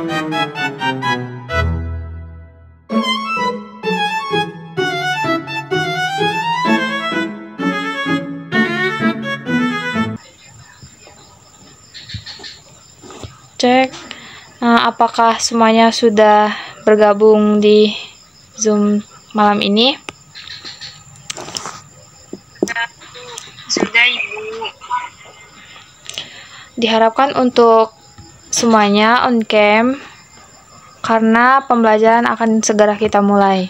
Cek apakah semuanya sudah bergabung di Zoom malam ini? Sudah, Ibu. Diharapkan untuk semuanya on cam karena pembelajaran akan segera kita mulai.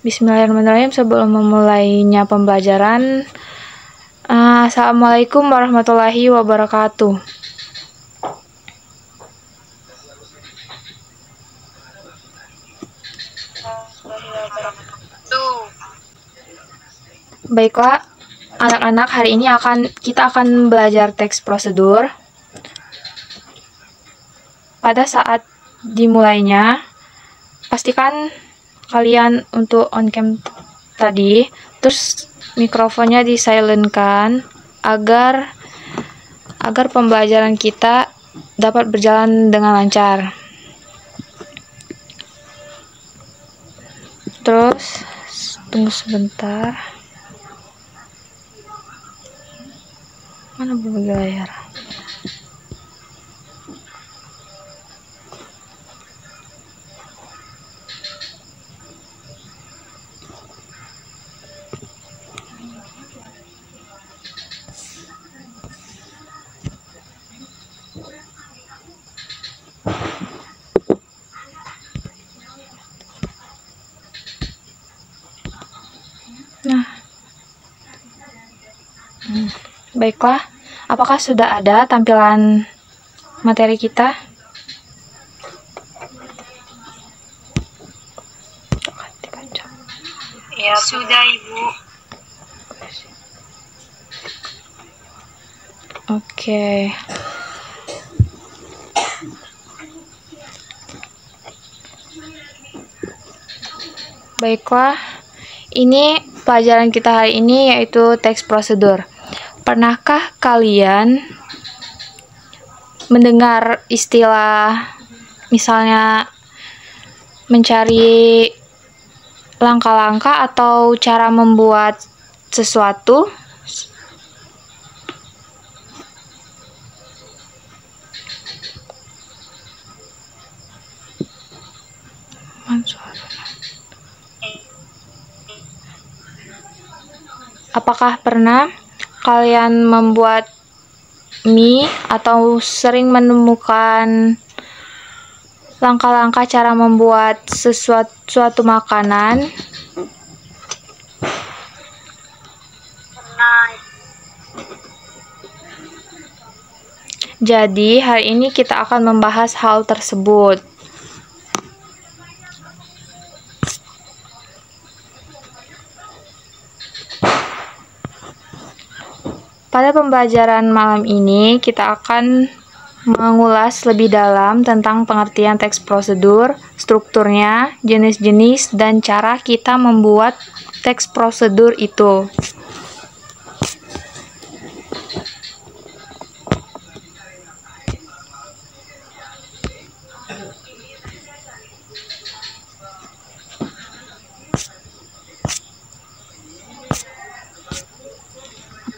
Bismillahirrahmanirrahim. Sebelum memulainya pembelajaran, Assalamualaikum warahmatullahi wabarakatuh. Baiklah, anak-anak, hari ini kita akan belajar teks prosedur. Pada saat dimulainya, pastikan kalian untuk on cam tadi, terus mikrofonnya di-silent-kan agar pembelajaran kita dapat berjalan dengan lancar. Terus tunggu sebentar. Mana berbagi layar? Nah, baiklah, apakah sudah ada tampilan materi kita? Ya, sudah, Ibu. Oke. Baiklah, ini pelajaran kita hari ini yaitu teks prosedur. Pernahkah kalian mendengar istilah misalnya mencari langkah-langkah atau cara membuat sesuatu? Apakah pernah kalian membuat mie atau sering menemukan langkah-langkah cara membuat suatu makanan? Pernah. Jadi, hari ini kita akan membahas hal tersebut. Pada pembelajaran malam ini, kita akan mengulas lebih dalam tentang pengertian teks prosedur, strukturnya, jenis-jenis, dan cara kita membuat teks prosedur itu.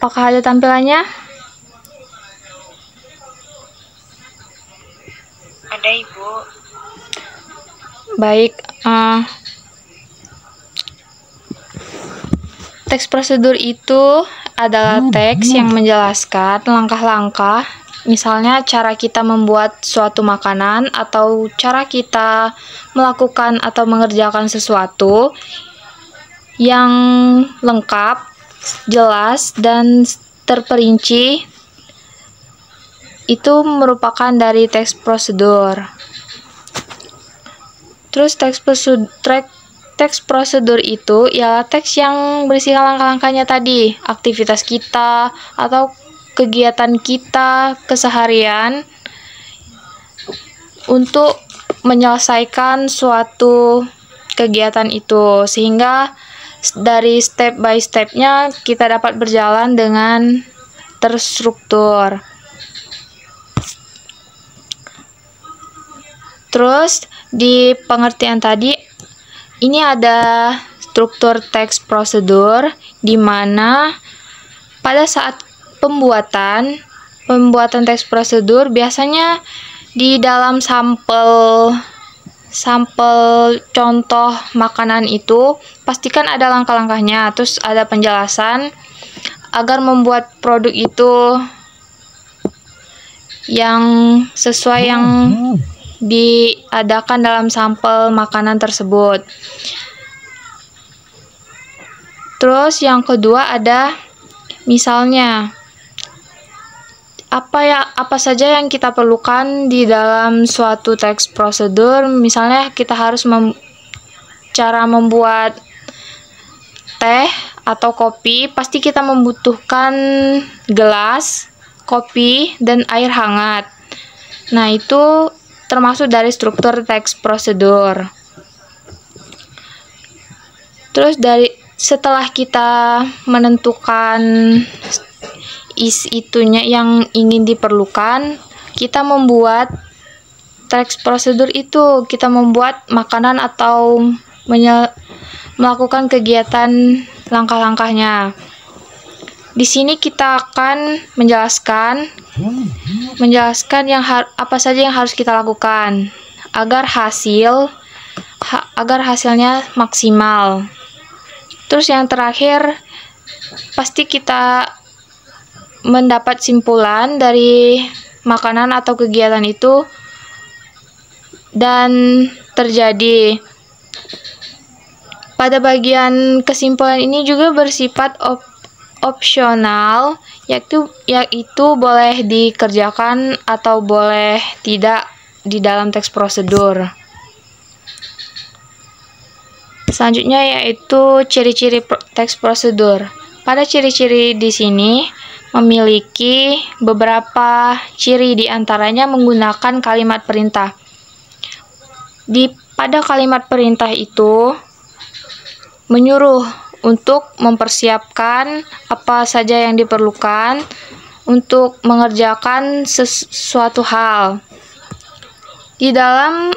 Apakah ada tampilannya? Ada, Ibu. Baik, teks prosedur itu adalah teks yang menjelaskan langkah-langkah, misalnya cara kita membuat suatu makanan atau cara kita melakukan atau mengerjakan sesuatu yang lengkap, jelas, dan terperinci. Itu merupakan dari teks prosedur. Terus teks prosedur itu ialah teks yang berisikan langkah-langkahnya tadi, aktivitas kita atau kegiatan kita keseharian untuk menyelesaikan suatu kegiatan itu, sehingga dari step by step-nya kita dapat berjalan dengan terstruktur. Terus di pengertian tadi ini ada struktur teks prosedur di mana pada saat pembuatan teks prosedur biasanya di dalam sampel contoh makanan itu pastikan ada langkah-langkahnya, terus ada penjelasan agar membuat produk itu yang sesuai yang diadakan dalam sampel makanan tersebut. Terus yang kedua ada misalnya apa saja yang kita perlukan di dalam suatu teks prosedur. Misalnya kita harus cara membuat teh atau kopi, pasti kita membutuhkan gelas, kopi, dan air hangat. Nah, itu termasuk dari struktur teks prosedur. Terus setelah kita menentukan itunya yang ingin diperlukan, kita membuat teks prosedur itu, kita membuat makanan atau melakukan kegiatan langkah-langkahnya. Di sini kita akan menjelaskan apa saja yang harus kita lakukan agar hasilnya maksimal. Terus yang terakhir, pasti kita mendapat simpulan dari makanan atau kegiatan itu dan terjadi. Pada bagian kesimpulan ini juga bersifat opsional, yaitu boleh dikerjakan atau boleh tidak di dalam teks prosedur. Selanjutnya yaitu ciri-ciri teks prosedur. Pada ciri-ciri di sini memiliki beberapa ciri, diantaranya menggunakan kalimat perintah. Pada kalimat perintah itu menyuruh untuk mempersiapkan apa saja yang diperlukan untuk mengerjakan sesuatu hal. Di dalam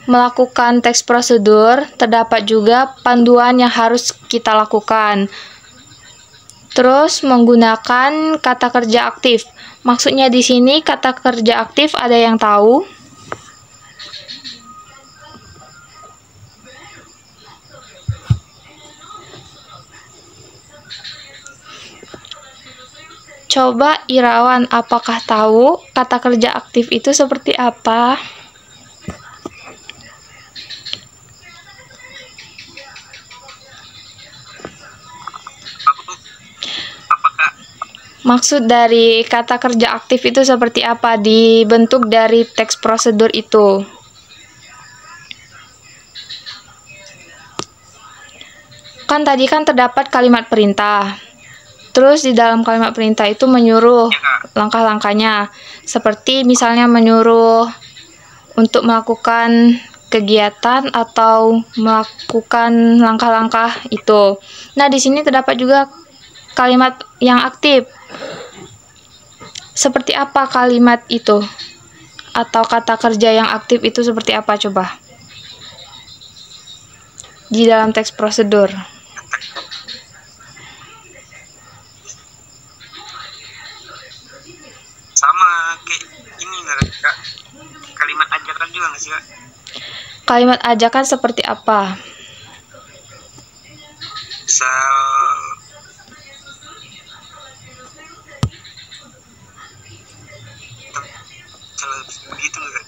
melakukan teks prosedur terdapat juga panduan yang harus kita lakukan. Terus menggunakan kata kerja aktif. Maksudnya di sini kata kerja aktif ada yang tahu? Coba Irawan, apakah tahu kata kerja aktif itu seperti apa? Maksud dari kata kerja aktif itu seperti apa? Dibentuk dari teks prosedur itu. Kan tadi terdapat kalimat perintah. Terus di dalam kalimat perintah itu menyuruh langkah-langkahnya. Seperti misalnya menyuruh untuk melakukan kegiatan atau melakukan langkah-langkah itu. Nah, di sini terdapat juga kalimat yang aktif. Seperti apa kalimat itu? Atau kata kerja yang aktif itu seperti apa coba? Di dalam teks prosedur. Sama kayak ini Kak. Kalimat ajakan juga nggak sih Kak? Kalimat ajakan seperti apa? Begitu Kak.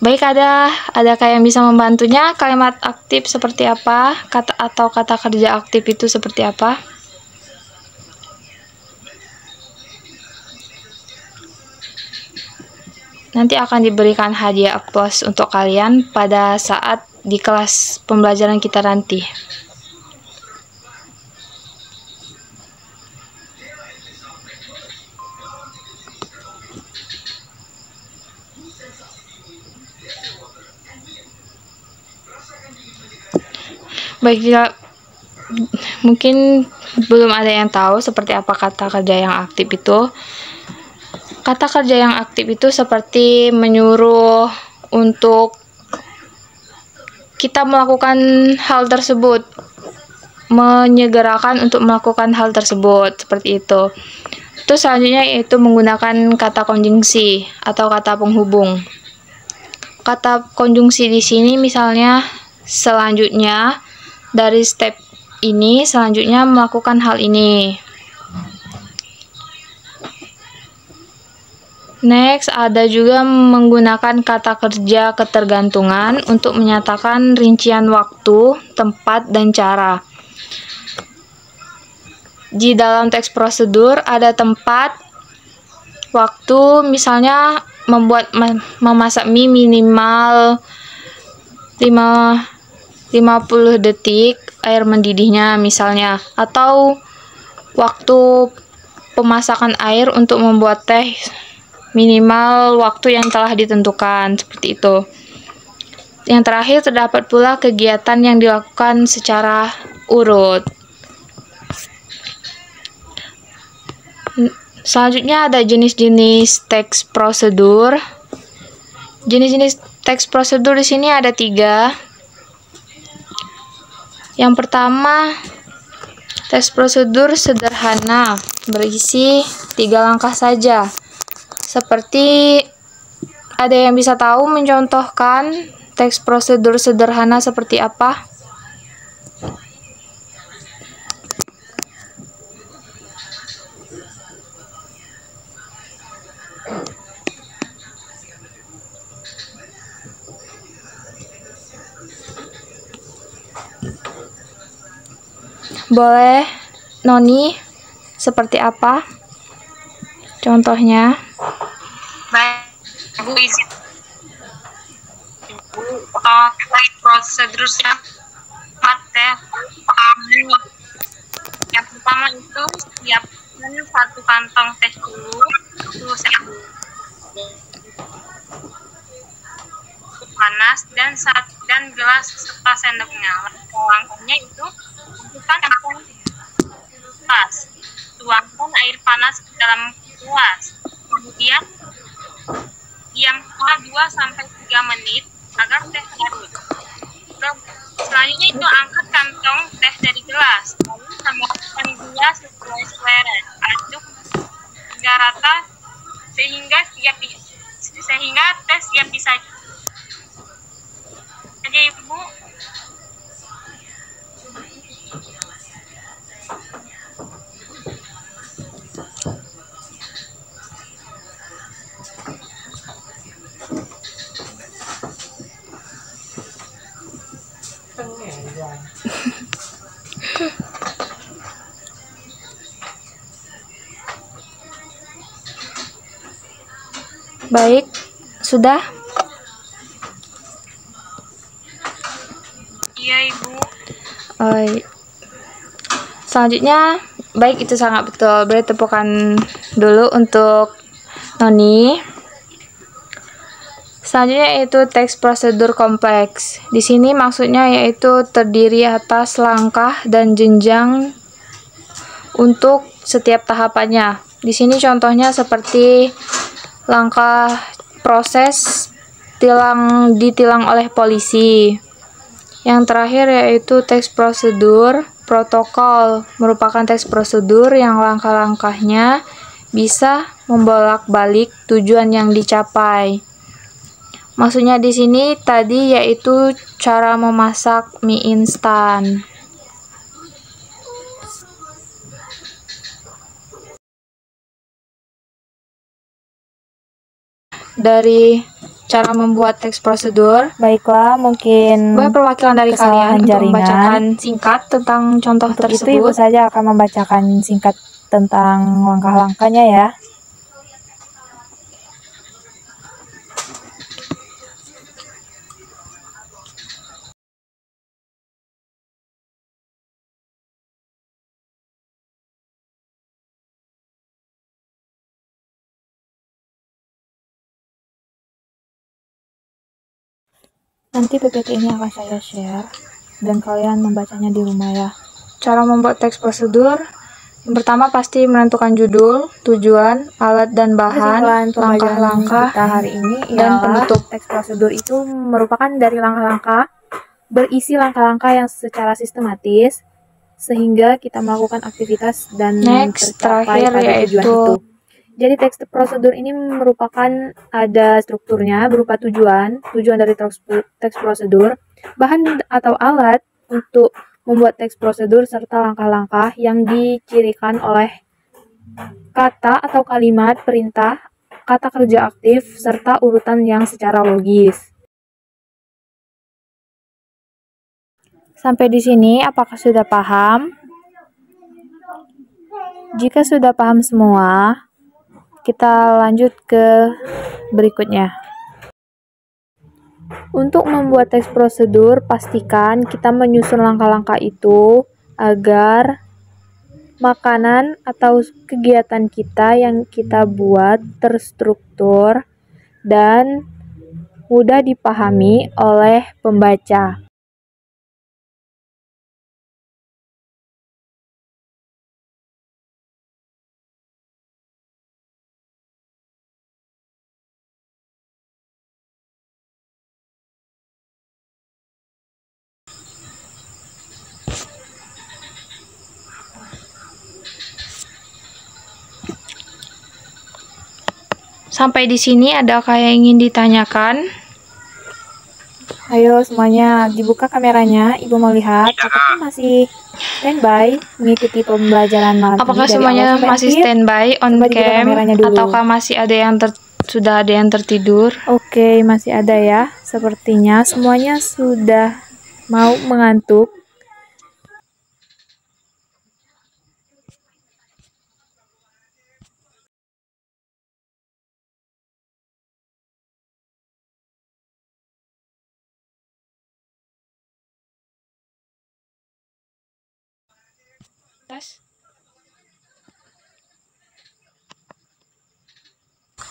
Baik, ada kayak yang bisa membantunya. Kalimat aktif seperti apa? Kata kerja aktif itu seperti apa? Nanti akan diberikan hadiah aplaus untuk kalian pada saat di kelas pembelajaran kita nanti. Baik, mungkin belum ada yang tahu seperti apa kata kerja yang aktif itu. Kata kerja yang aktif itu seperti menyuruh untuk kita melakukan hal tersebut, menyegerakan untuk melakukan hal tersebut, seperti itu. Terus selanjutnya yaitu menggunakan kata konjungsi atau kata penghubung. Kata konjungsi di sini misalnya selanjutnya dari step ini selanjutnya melakukan hal ini. Next, ada juga menggunakan kata kerja ketergantungan untuk menyatakan rincian waktu, tempat, dan cara. Di dalam teks prosedur ada tempat, waktu, misalnya memasak mie minimal 50 detik air mendidihnya misalnya, atau waktu pemasakan air untuk membuat teh minimal waktu yang telah ditentukan, seperti itu. Yang terakhir terdapat pula kegiatan yang dilakukan secara urut. Selanjutnya ada jenis-jenis teks prosedur. Jenis-jenis teks prosedur di sini ada 3. Yang pertama, teks prosedur sederhana berisi 3 langkah saja. Seperti ada yang bisa tahu mencontohkan teks prosedur sederhana seperti apa? Boleh Noni, seperti apa contohnya? Baik, Ibu izin. Ibu, terkait prosedur yang teh. Yang pertama itu siapkan 1 kantong teh dulu, terus panas dan gelas serta sendoknya. Langkahnya itu masukkan kantong gelas, tuangkan air panas ke dalam gelas, kemudian diam selama 2-3 menit agar teh larut. Selanjutnya itu angkat kantong teh dari gelas, lalu tambahkan gula sesuai selera. Aduk hingga rata sehingga teh siap disaji. Aja Ibu. Baik, sudah? Iya Ibu. Selanjutnya, baik, itu sangat betul. Beri tepukan dulu untuk Noni. Selanjutnya yaitu teks prosedur kompleks. Di sini maksudnya yaitu terdiri atas langkah dan jenjang untuk setiap tahapannya. Di sini contohnya seperti langkah proses ditilang oleh polisi. Yang terakhir yaitu teks prosedur protokol, merupakan teks prosedur yang langkah-langkahnya bisa membolak-balik tujuan yang dicapai. Maksudnya di sini tadi yaitu cara memasak mie instan. Dari cara membuat teks prosedur, Baiklah, mungkin boleh perwakilan dari kalian kesalahan untuk jaringan. membacakan singkat tentang contoh Untuk itu Ibu tersebut. saja akan membacakan singkat tentang langkah-langkahnya ya. Nanti PPT ini akan saya share dan kalian membacanya di rumah ya. Cara membuat teks prosedur Yang pertama pasti menentukan judul, tujuan, alat dan bahan, Kesimpulan pembelajaran langkah-langkah, kita hari ini dan ialah penutup. teks prosedur itu merupakan dari langkah-langkah berisi langkah-langkah yang secara sistematis sehingga kita melakukan aktivitas dan Next, tercapai terakhir pada tujuan yaitu itu. Jadi teks prosedur ini merupakan ada strukturnya berupa tujuan dari teks prosedur, bahan atau alat untuk membuat teks prosedur serta langkah-langkah yang dicirikan oleh kata atau kalimat perintah, kata kerja aktif, serta urutan yang secara logis. Sampai di sini, apakah sudah paham? Jika sudah paham semua, kita lanjut ke berikutnya. Untuk membuat teks prosedur, pastikan kita menyusun langkah-langkah itu agar makanan atau kegiatan kita yang kita buat terstruktur dan mudah dipahami oleh pembaca. Sampai di sini adakah yang ingin ditanyakan? Ayo semuanya dibuka kameranya, Ibu mau lihat apakah masih standby mengikuti pembelajaran malam Apakah ini dari semuanya awal sampai masih akhir? standby on Coba dibuka cam kameranya dulu. ataukah masih ada yang sudah ada yang tertidur? Oke, masih ada ya. Sepertinya semuanya sudah mau mengantuk.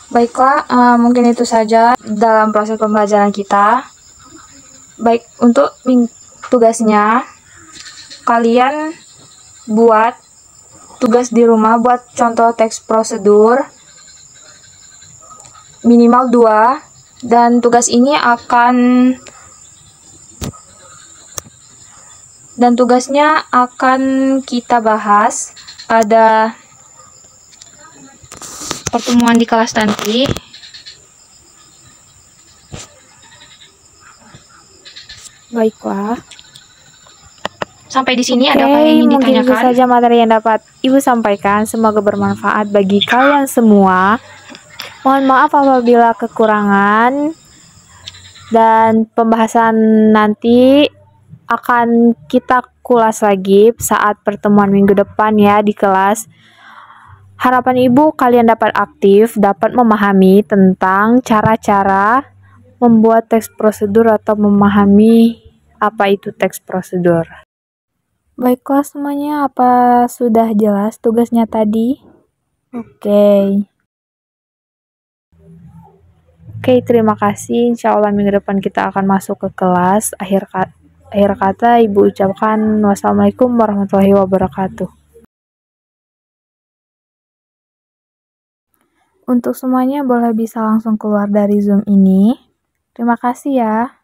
Baiklah, mungkin itu saja dalam proses pembelajaran kita. Baik, untuk tugasnya, kalian buat tugas di rumah, buat contoh teks prosedur minimal 2, dan tugas ini tugasnya akan kita bahas pada pertemuan di kelas nanti. Baiklah. Sampai di sini Oke, adakah yang ingin mungkin itu ditanyakan? saja materi yang dapat Ibu sampaikan. Semoga bermanfaat bagi kalian semua. Mohon maaf apabila kekurangan, dan pembahasan nanti akan kita kulas lagi saat pertemuan minggu depan ya di kelas. Harapan Ibu kalian dapat aktif, dapat memahami tentang cara-cara membuat teks prosedur atau memahami apa itu teks prosedur. Baiklah semuanya, apa sudah jelas tugasnya tadi? Oke, terima kasih. Insya Allah minggu depan kita akan masuk ke kelas. Akhir kata Ibu ucapkan wassalamualaikum warahmatullahi wabarakatuh. Untuk semuanya boleh bisa langsung keluar dari Zoom ini. Terima kasih ya.